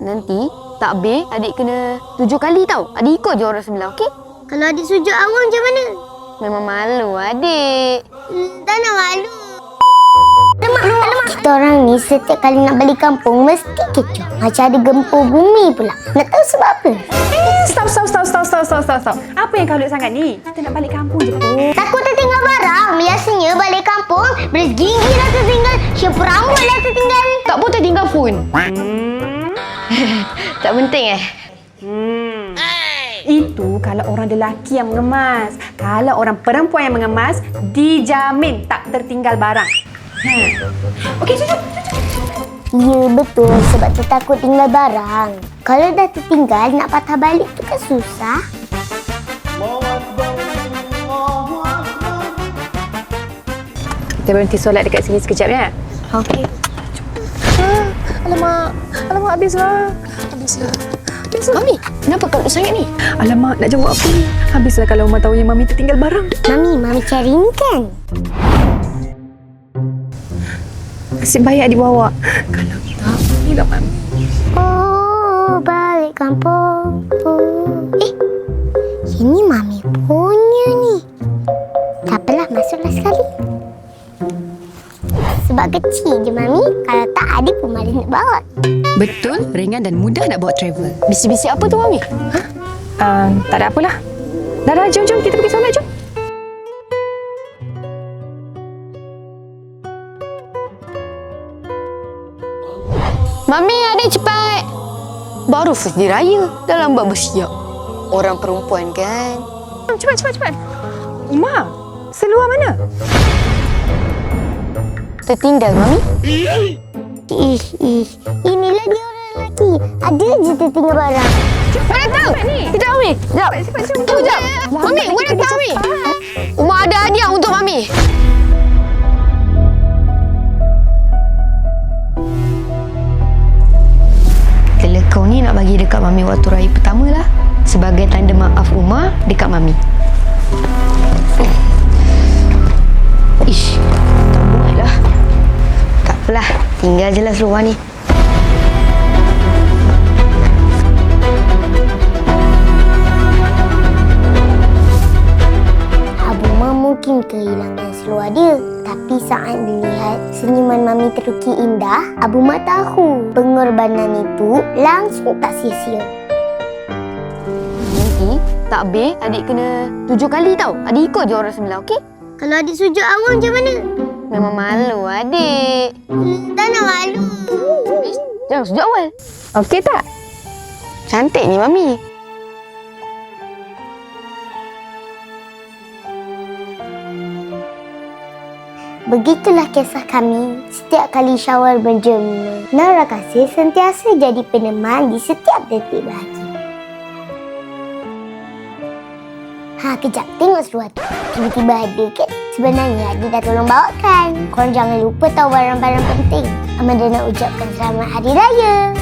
Nanti takbir adik kena 7 kali tau. Adik ikut je orang sebelah, okey? Kalau adik sujud awal macam mana? Memang malu adik. Tak nak malu. Alamak. Kita orang ni setiap kali nak balik kampung mesti kecoh. Macam ada gempur bumi pula. Nak tahu sebab apa? Stop. Apa yang kau duk sangat ni? Kita nak balik kampung je. Takut tertinggal barang. Biasanya balik kampung, beres gigi dah tertinggal, syampur rambut dah tertinggal. Tak pun tertinggal phone. Tak penting Itu kalau orang lelaki yang mengemas. Kalau orang perempuan yang mengemas, dijamin tak tertinggal barang. Okey, jom. Ya, betul. Sebab tu takut tinggal barang. Kalau dah tertinggal, nak patah balik tu kan susah. Kita berhenti solat dekat sini sekejap ya. Okey. Alamak, habislah. Mami, kenapa kau duduk sangat ni? Alamak, nak jawab apa ni? Habislah kalau Mak tahu yang Mami tertinggal barang. Mami cari ni kan? Nasib baik adik bawa. Kalau tak, hilang Mami. Oh, balik kampung. Ini Mami punya ni. Tak apalah, masuklah sekali. Sebab kecil je Mami. Kalau tak, adik pun malas nak bawa. Betul, ringan dan mudah nak bawa travel. Bisik-bisik apa tu, Mami? Tak ada apalah. Dah, jom. Kita pergi solat, jom. Mami, adik cepat. Baru first day raya. Dah lambat bersiap. Orang perempuan kan? Cepat. Uma, seluar mana? Tertinggal, Mami. Inilah dia orang lelaki. Ada je tertinggal barang. Mana tahu? Kita Mami. Sekejap. Sekejap. Mami, mana tahu Mami? Umar ada hadiah untuk Mami. Kalau kau ni nak bagi dekat Mami waktu raya pertama lah. Sebagai tanda maaf Umar dekat Mami. Ish, tak buat lah. Tak apalah, tinggal je lah seluar ni. Abuma mungkin kehilangan seluar dia. Tapi saat melihat senyuman Mami Teruki indah, Abuma tahu pengorbanan itu langsung tak sia-sia. Nanti takbir adik kena 7 kali tau. Adik ikut je orang sebelah, okey? Kalau adik sujud awal macam mana? Memang malu adik. Tak nak malu. Jangan sujud awal. Okey tak? Cantik ni Mami. Begitulah kisah kami setiap kali Syawal berjemur. Nara kasih sentiasa jadi peneman di setiap detik bahagia. Kejap. Tengok seluar tu. Tiba-tiba ada ke? Sebenarnya adik dah tolong bawakan. Korang jangan lupa tahu barang-barang penting. Amanda nak ucapkan selamat hari raya.